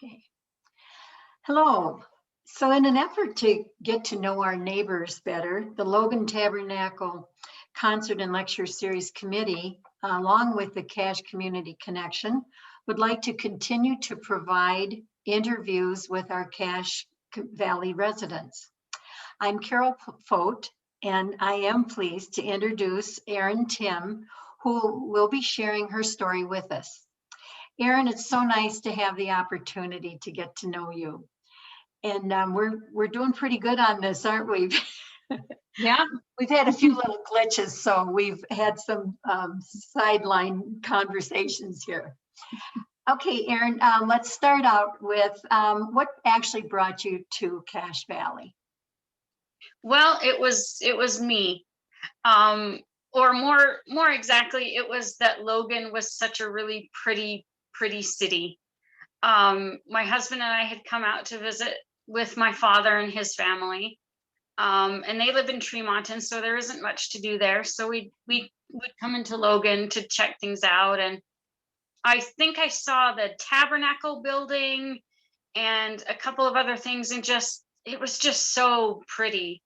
Okay. Hello. So, in an effort to get to know our neighbors better, the Logan Tabernacle Concert and Lecture Series Committee, along with the Cache Community Connection, would like to continue to provide interviews with our Cache Valley residents. I'm Carol Fote, and I am pleased to introduce Erin Timm, who will be sharing her story with us. Erin, it's so nice to have the opportunity to get to know you. And we're doing pretty good on this, aren't we? Yeah. We've had a few little glitches, so we've had some sideline conversations here. Okay, Erin, let's start out with what actually brought you to Cache Valley? Well, it was me. Or more exactly, it was that Logan was such a really pretty city. My husband and I had come out to visit with my father and his family. And they live in Tremonton, so there isn't much to do there. So we would come into Logan to check things out. And I think I saw the Tabernacle building and a couple of other things, and it was just so pretty.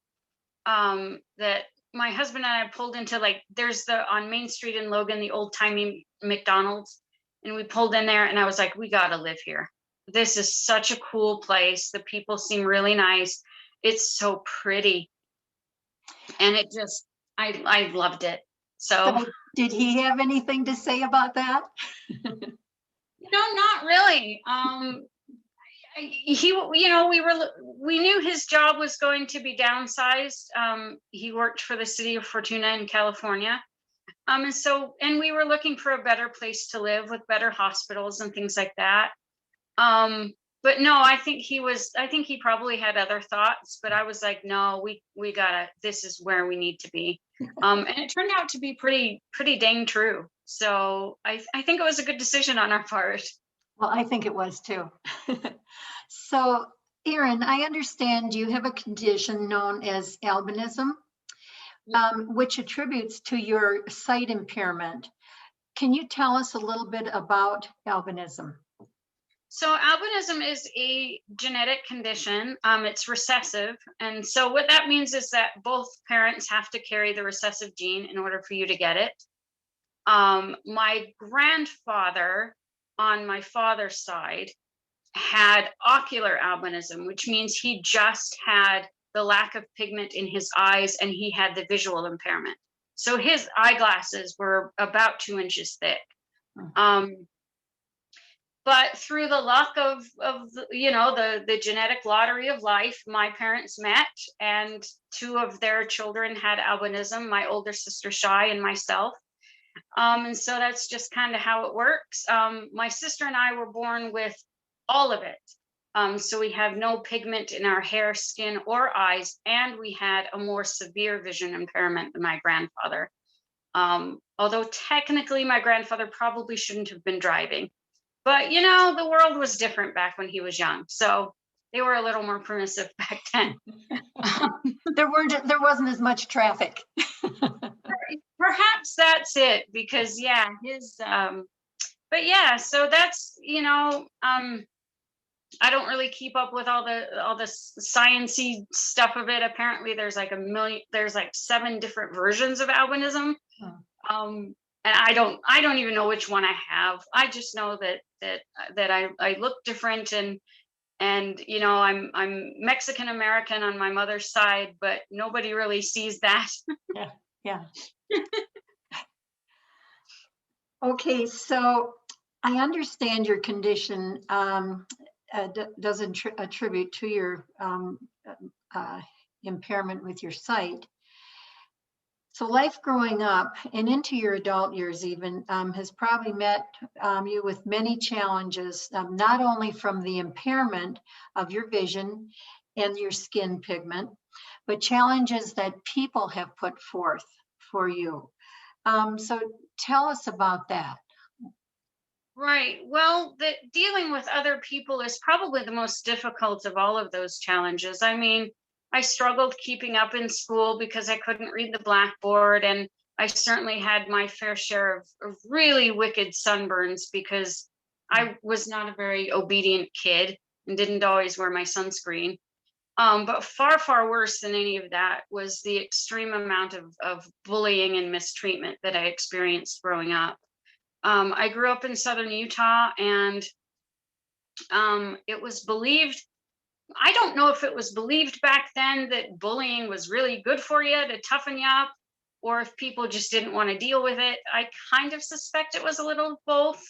That my husband and I pulled into, like, there's on Main Street in Logan, the old timey McDonald's, and we pulled in there and I was like, we gotta live here. This is such a cool place. The people seem really nice. It's so pretty. And I loved it. So, So did he have anything to say about that? not really. We knew his job was going to be downsized. He worked for the city of Fortuna in California. And we were looking for a better place to live with better hospitals and things like that. But no, I think he probably had other thoughts, but I was like, no, we gotta, this is where we need to be. And it turned out to be pretty dang true. So I think it was a good decision on our part. Well, I think it was too. So, Erin, I understand you have a condition known as albinism, which attributes to your sight impairment. Can you tell us a little bit about albinism? So albinism is a genetic condition. It's recessive. And so what that means is that both parents have to carry the recessive gene in order for you to get it. My grandfather on my father's side had ocular albinism, which means he just had the lack of pigment in his eyes and he had the visual impairment. So his eyeglasses were about 2 inches thick. But through the luck of the genetic lottery of life, my parents met, and 2 of their children had albinism, my older sister Shy and myself. And so that's just kind of how it works. My sister and I were born with all of it. So we have no pigment in our hair, skin, or eyes, and we had a more severe vision impairment than my grandfather. Although technically my grandfather probably shouldn't have been driving. But, the world was different back when he was young. So they were a little more permissive back then. There wasn't as much traffic. Perhaps that's it, because so that's, I don't really keep up with all the sciencey stuff of it. Apparently there's like 7 different versions of albinism. And I don't even know which one I have. I just know that I look different, and I'm Mexican American on my mother's side, but nobody really sees that. Yeah. Okay, so I understand your condition doesn't attribute to your impairment with your sight. So life growing up and into your adult years even has probably met you with many challenges, not only from the impairment of your vision and your skin pigment, but challenges that people have put forth for you. So tell us about that. Right. Well, dealing with other people is probably the most difficult of all of those challenges. I mean, I struggled keeping up in school because I couldn't read the blackboard, and I certainly had my fair share of really wicked sunburns because I was not a very obedient kid and didn't always wear my sunscreen. But far, far worse than any of that was the extreme amount of bullying and mistreatment that I experienced growing up. I grew up in southern Utah, and it was believed, I don't know if it was believed back then that bullying was really good for you to toughen you up, or if people just didn't want to deal with it. I kind of suspect it was a little of both.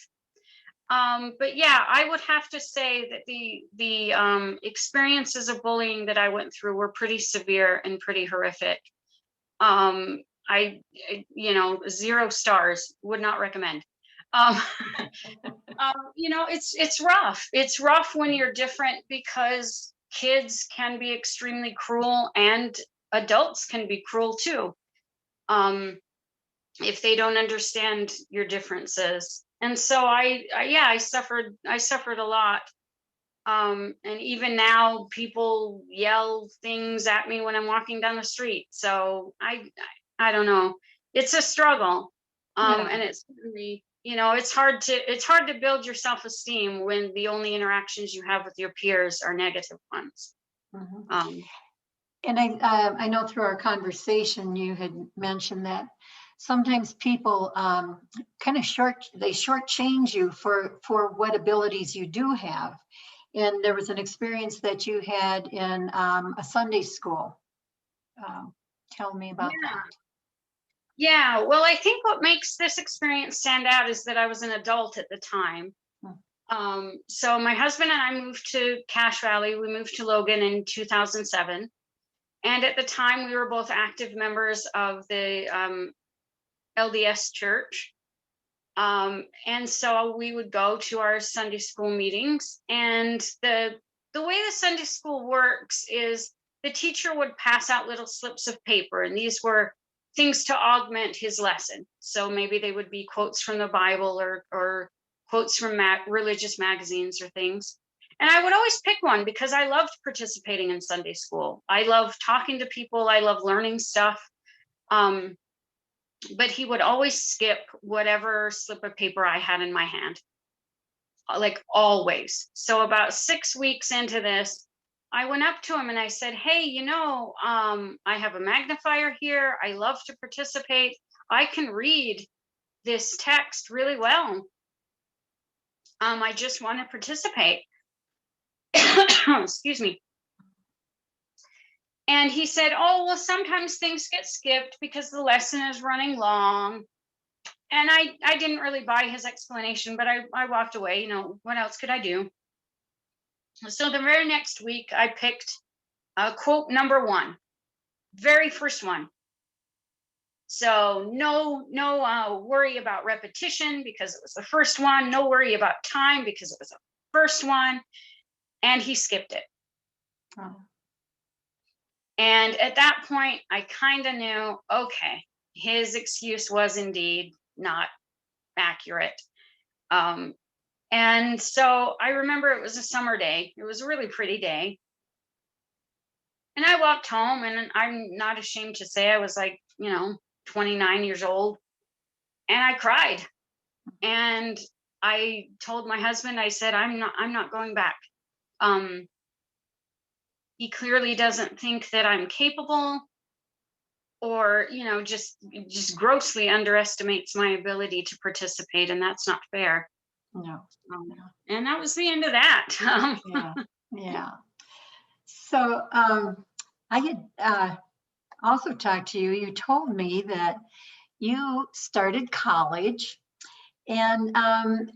But yeah, I would have to say that the experiences of bullying that I went through were pretty severe and pretty horrific. Um, you know, 0 stars, would not recommend. Um, you know, it's rough. It's rough when you're different, because kids can be extremely cruel, and adults can be cruel too. Um, if they don't understand your differences. And so yeah, I suffered a lot. And even now people yell things at me when I'm walking down the street. So I don't know. It's a struggle. Yeah. And it's really, you know, it's hard to build your self-esteem when the only interactions you have with your peers are negative ones. Mhm. Um, And I know through our conversation, you had mentioned that sometimes people kind of shortchange you for what abilities you do have. And there was an experience that you had in a Sunday school. Um, Tell me about yeah. that. Yeah, well, I think what makes this experience stand out is that I was an adult at the time. Mm. So my husband and I moved to Cache Valley. We moved to Logan in 2007. And at the time, we were both active members of the LDS church. And so we would go to our Sunday school meetings. And the way the Sunday school works is the teacher would pass out little slips of paper, and these were things to augment his lesson. So maybe they would be quotes from the Bible, or quotes from religious magazines or things. And I would always pick one because I loved participating in Sunday school. I love talking to people. I love learning stuff. Um, but he would always skip whatever slip of paper I had in my hand, like always. So about 6 weeks into this, I went up to him and I said, "Hey, you know, I have a magnifier here. I love to participate. I can read this text really well. I just want to participate." Excuse me. And he said, "Oh, well, sometimes things get skipped because the lesson is running long." And I didn't really buy his explanation, but I walked away. You know, what else could I do? So the very next week, I picked quote number one, very first one. So no worry about repetition because it was the first one. No worry about time because it was the first one. And he skipped it. Oh. And at that point, I kind of knew, okay, his excuse was indeed not accurate. Um, And so I remember it was a summer day. It was a really pretty day. And I walked home, and I'm not ashamed to say I was like, 29 years old. And I cried. And I told my husband, I said, I'm not going back. Um, he clearly doesn't think that I'm capable, or, just grossly underestimates my ability to participate. And that's not fair. No. Um, No. and that was the end of that. Yeah. Yeah. So I had also talked to you. You told me that you started college, and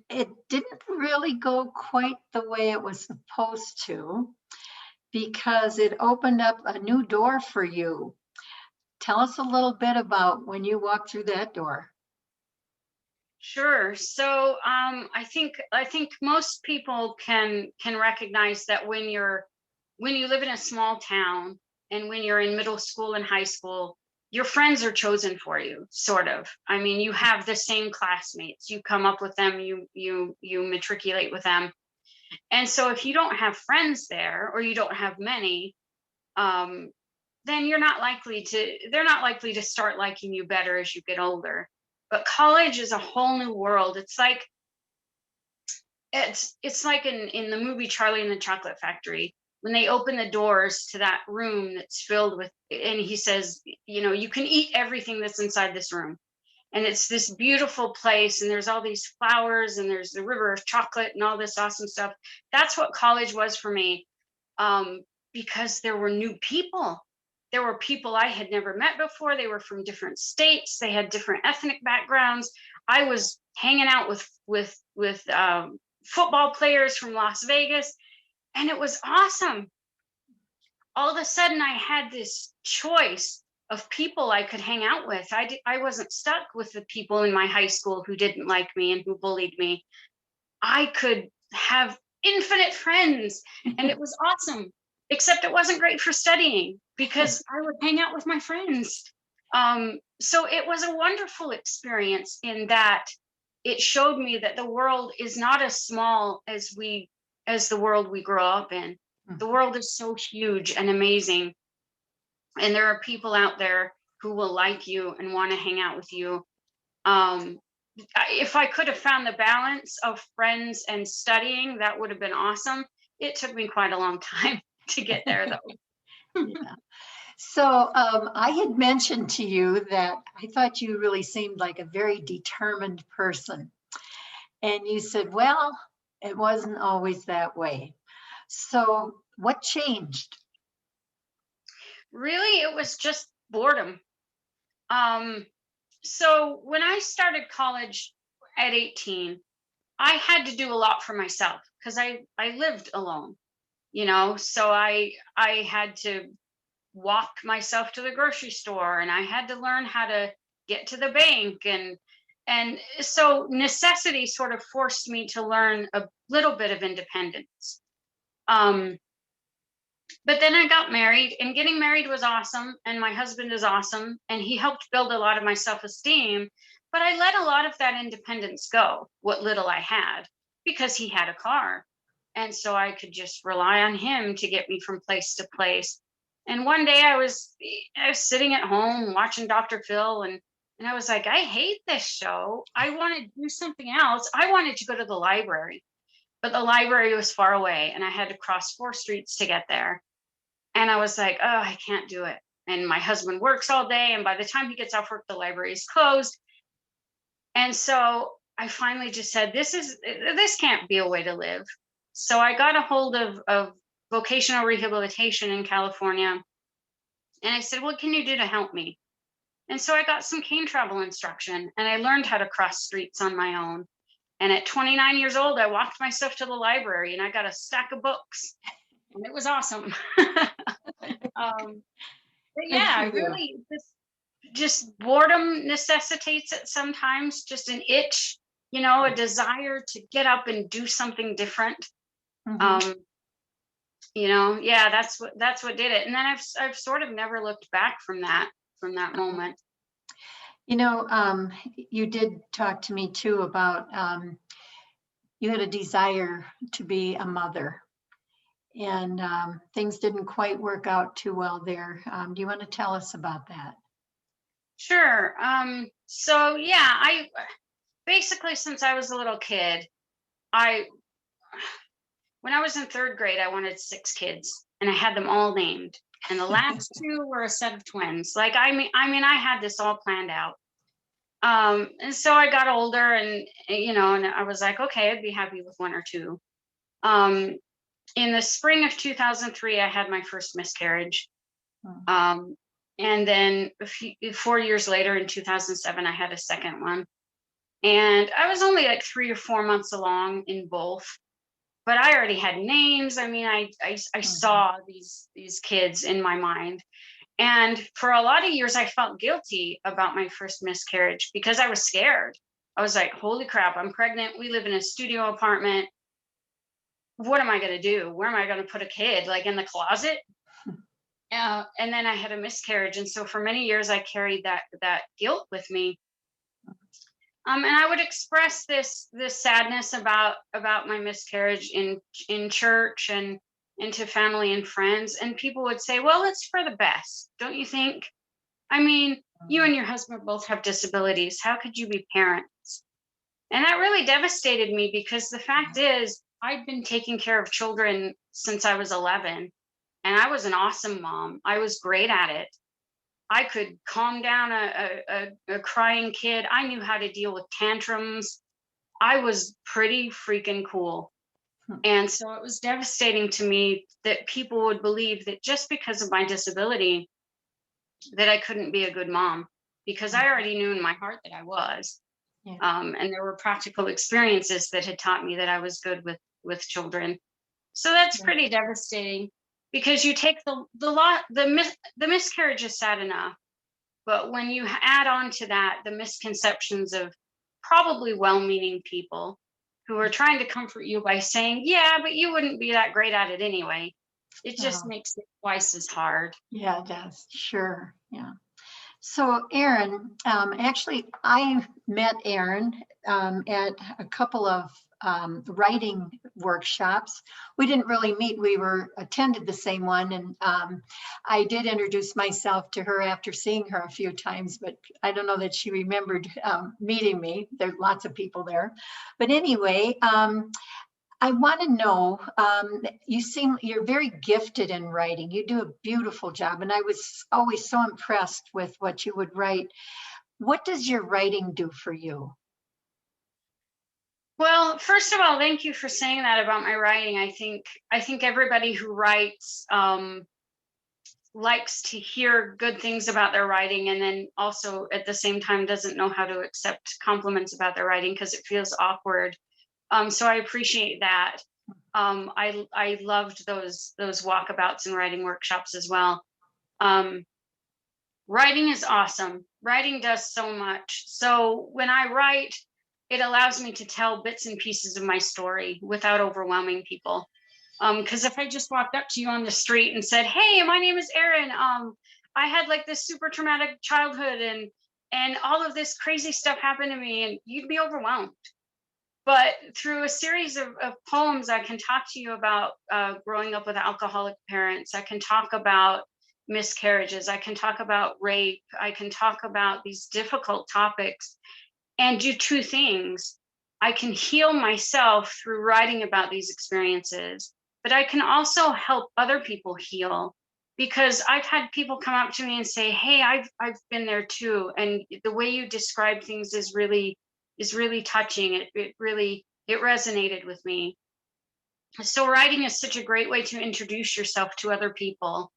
it didn't really go quite the way it was supposed to, because it opened up a new door for you. Tell us a little bit about when you walked through that door. Sure. So I think most people can recognize that when you live in a small town, and when you're in middle school and high school, your friends are chosen for you, sort of. I mean, you have the same classmates. You come up with them, you matriculate with them. And so if you don't have friends there, or you don't have many, um, then they're not likely to start liking you better as you get older. But college is a whole new world. It's like it's like in the movie Charlie and the Chocolate Factory, when they open the doors to that room that's filled with, and he says, you know, you can eat everything that's inside this room. And it's this beautiful place, and there's all these flowers, and there's the river of chocolate and all this awesome stuff. That's what college was for me. Because there were new people. There were people I had never met before. They were from different states. They had different ethnic backgrounds. I was hanging out with football players from Las Vegas, and it was awesome. All of a sudden, I had this choice of people I could hang out with. I wasn't stuck with the people in my high school who didn't like me and who bullied me. I could have infinite friends, and it was awesome. Except it wasn't great for studying because I would hang out with my friends. So it was a wonderful experience in that it showed me that the world is not as small as the world we grow up in. The world is so huge and amazing, and there are people out there who will like you and want to hang out with you. Um, if I could have found the balance of friends and studying, that would have been awesome. It took me quite a long time to get there, though. Yeah. So I had mentioned to you that I thought you really seemed like a very determined person. And you said, well, it wasn't always that way. So what changed? Really, it was just boredom. Um, so when I started college at 18, I had to do a lot for myself because I lived alone, you know. So I had to walk myself to the grocery store, and I had to learn how to get to the bank, and so necessity sort of forced me to learn a little bit of independence. Um, but then I got married, and getting married was awesome, and my husband is awesome, and he helped build a lot of my self-esteem. But I let a lot of that independence go, what little I had, because he had a car. And so I could just rely on him to get me from place to place. And one day I was sitting at home watching Dr. Phil, and I was like, I hate this show. I want to do something else. I wanted to go to the library, but the library was far away, and I had to cross 4 streets to get there. And I was like, oh, I can't do it. And my husband works all day, and by the time he gets off work, the library is closed. And so I finally just said, this can't be a way to live. So I got a hold of vocational rehabilitation in California. And I said, what can you do to help me? And so I got some cane travel instruction, and I learned how to cross streets on my own. And at 29 years old, I walked myself to the library, and I got a stack of books, and it was awesome. But Good yeah, for I you. really just boredom necessitates it sometimes, just an itch, you know, a desire to get up and do something different. Mhm. Um, you know, yeah, that's what did it. And then I've sort of never looked back from that moment. You know, you did talk to me too about you had a desire to be a mother, and things didn't quite work out too well there. Do you want to tell us about that? Sure. So yeah, I basically, since I was a little kid, I when I was in third grade, I wanted 6 kids, and I had them all named. And the last two were a set of twins. Like I had this all planned out. And so I got older, and I was like, okay, I'd be happy with one or two. Um, in the spring of 2003, I had my first miscarriage. Mm. Um, and then 4 years later, in 2007, I had a second one. And I was only like 3 or 4 months along in both, but I already had names. I mean, I Mhm. saw these kids in my mind. And for a lot of years, I felt guilty about my first miscarriage because I was scared. I was like, holy crap, I'm pregnant. We live in a studio apartment. What am I going to do? Where am I going to put a kid? Like in the closet? And then I had a miscarriage. And so for many years, I carried that guilt with me. And I would express this sadness about my miscarriage in church and to family and friends. And people would say, well, it's for the best, don't you think? I mean, you Mm. and your husband both have disabilities. How could you be parents? And that really devastated me because the fact is, I'd been taking care of children since I was 11, and I was an awesome mom. I was great at it. I could calm down a crying kid. I knew how to deal with tantrums. I was pretty freaking cool. Hmm. And so it was devastating to me that people would believe that just because of my disability, that I couldn't be a good mom, because I already knew in my heart that I was. Yeah. And there were practical experiences that had taught me that I was good with children. So that's Yeah. pretty devastating, because you take the lot the miscarriage is sad enough, but when you add on to that the misconceptions of probably well-meaning people who are trying to comfort you by saying, yeah, but you wouldn't be that great at it anyway, it just Oh, makes it twice as hard. yeah, it does. Sure. Yeah. So, Erin, actually, I met Erin at a couple of writing workshops. We didn't really meet. We were attended the same one, and I did introduce myself to her after seeing her a few times, but I don't know that she remembered meeting me. There are lots of people there, but anyway. I want to know, you're very gifted in writing. You do a beautiful job. And I was always so impressed with what you would write. What does your writing do for you? Well, first of all, thank you for saying that about my writing. I think everybody who writes likes to hear good things about their writing, and then also at the same time doesn't know how to accept compliments about their writing because it feels awkward. So I appreciate that. I loved those walkabouts and writing workshops as well. Um, Writing is awesome. Writing does so much. So when I write, it allows me to tell bits and pieces of my story without overwhelming people. Because if I just walked up to you on the street and said, "Hey, my name is Erin. I had like this super traumatic childhood, and all of this crazy stuff happened to me," and you'd be overwhelmed. But through a series of poems, I can talk to you about growing up with alcoholic parents. I can talk about miscarriages. I can talk about rape. I can talk about these difficult topics and do two things. I can heal myself through writing about these experiences, but I can also help other people heal, because I've had people come up to me and say, "Hey, I've been there too, and the way you describe things is really touching. It resonated with me." So writing is such a great way to introduce yourself to other people,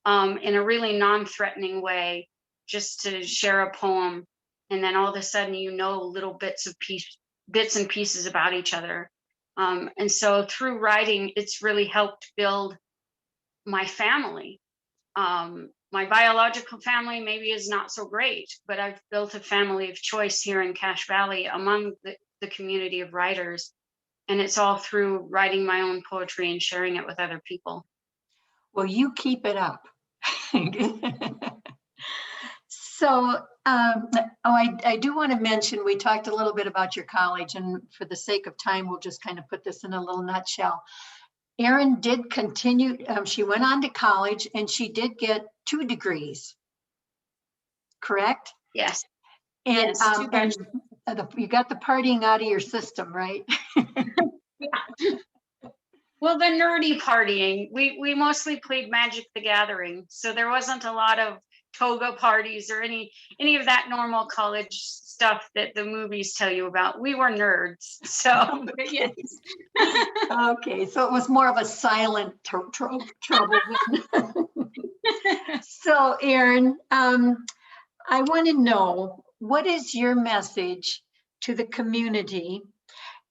in a really non-threatening way, just to share a poem, and then all of a sudden little bits and pieces about each other. And so through writing, it's really helped build my family. My biological family maybe is not so great, but I've built a family of choice here in Cache Valley among the community of writers. And it's all through writing my own poetry and sharing it with other people. Well, you keep it up. So, I do want to mention, we talked a little bit about your college, and for the sake of time, we'll just kind of put this in a little nutshell. Erin did continue, she went on to college and she did get 2 degrees, correct? Yes. And, Yes. Too bad. you got the partying out of your system, right? Well, the nerdy partying, we mostly played Magic the Gathering, so there wasn't a lot of toga parties or any of that normal college stuff that the movies tell you about. We were nerds, so but yes. Okay, so it was more of a silent trouble then. So, Erin, I want to know, what is your message to the community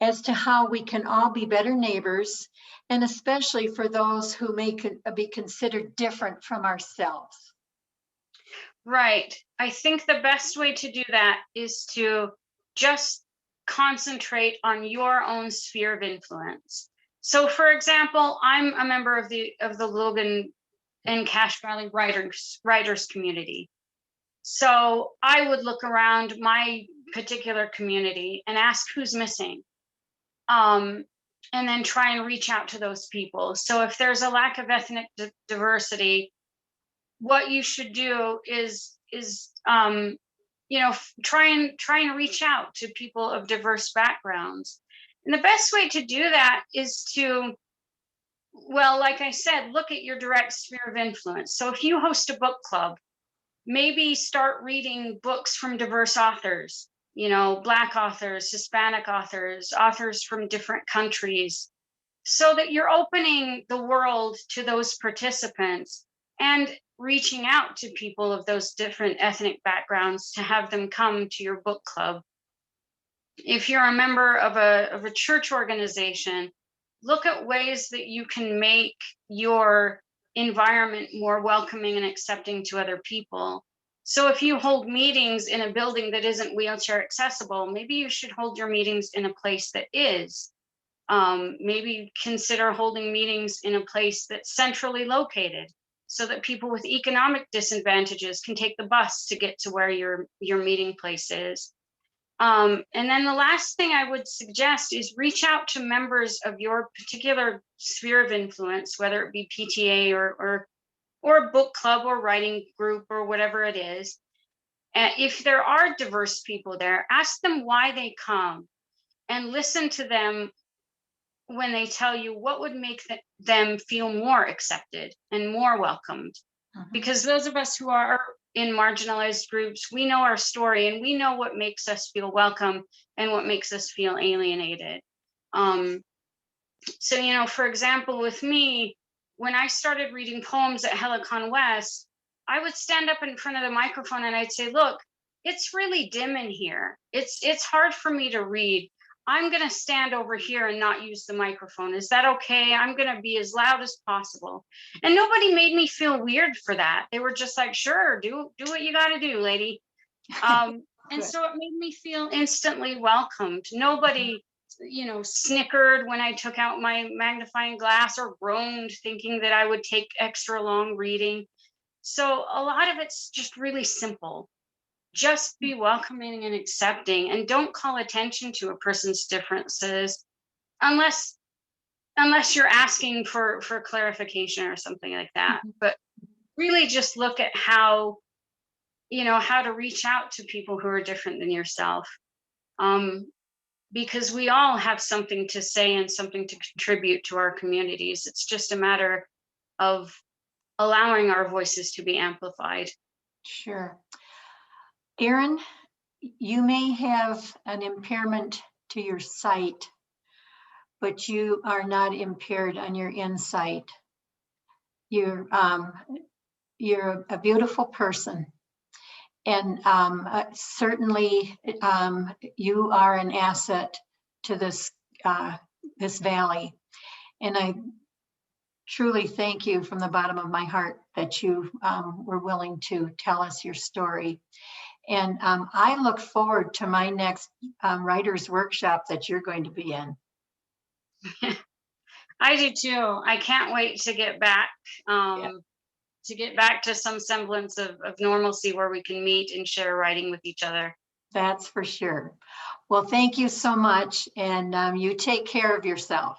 as to how we can all be better neighbors, and especially for those who may be considered different from ourselves? Right. I think the best way to do that is to just concentrate on your own sphere of influence. So for example, I'm a member of the Logan and Cache Valley writers community. So I would look around my particular community and ask who's missing. Um, and then try and reach out to those people. So if there's a lack of ethnic diversity, what you should do is try and reach out to people of diverse backgrounds. And the best way to do that is to, well, like I said, look at your direct sphere of influence. So if you host a book club, maybe start reading books from diverse authors, Black authors, Hispanic authors, authors from different countries, so that you're opening the world to those participants and reaching out to people of those different ethnic backgrounds to have them come to your book club. If you're a member of a church organization, look at ways that you can make your environment more welcoming and accepting to other people. So if you hold meetings in a building that isn't wheelchair accessible, maybe you should hold your meetings in a place that is. Maybe consider holding meetings in a place that's centrally located so that people with economic disadvantages can take the bus to get to where your meeting place is. And then the last thing I would suggest is reach out to members of your particular sphere of influence, whether it be PTA or a book club or writing group or whatever it is. And if there are diverse people there, ask them why they come and listen to them when they tell you what would make them feel more accepted and more welcomed. Because those of us who are in marginalized groups, we know our story and we know what makes us feel welcome and what makes us feel alienated. So, for example, with me, when I started reading poems at Helicon West, I would stand up in front of the microphone and I'd say, look, it's really dim in here. It's hard for me to read. I'm going to stand over here and not use the microphone. Is that okay? I'm going to be as loud as possible. And nobody made me feel weird for that. They were just like, sure, do what you got to do, lady. And so it made me feel instantly welcomed. Nobody, snickered when I took out my magnifying glass or groaned thinking that I would take extra long reading. So a lot of it's just really simple. Just be welcoming and accepting, and don't call attention to a person's differences unless you're asking for clarification or something like that. But really just look at how to reach out to people who are different than yourself, because we all have something to say and something to contribute to our communities. It's just a matter of allowing our voices to be amplified. Sure. Erin, you may have an impairment to your sight, but you are not impaired on your insight. You're a beautiful person, and certainly you are an asset to this valley. And I truly thank you from the bottom of my heart that you were willing to tell us your story. And I look forward to my next writer's workshop that you're going to be in. I do too. I can't wait to get back to some semblance of normalcy where we can meet and share writing with each other. That's for sure. Well, thank you so much. And you take care of yourself.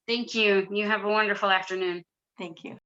Thank you. You have a wonderful afternoon. Thank you.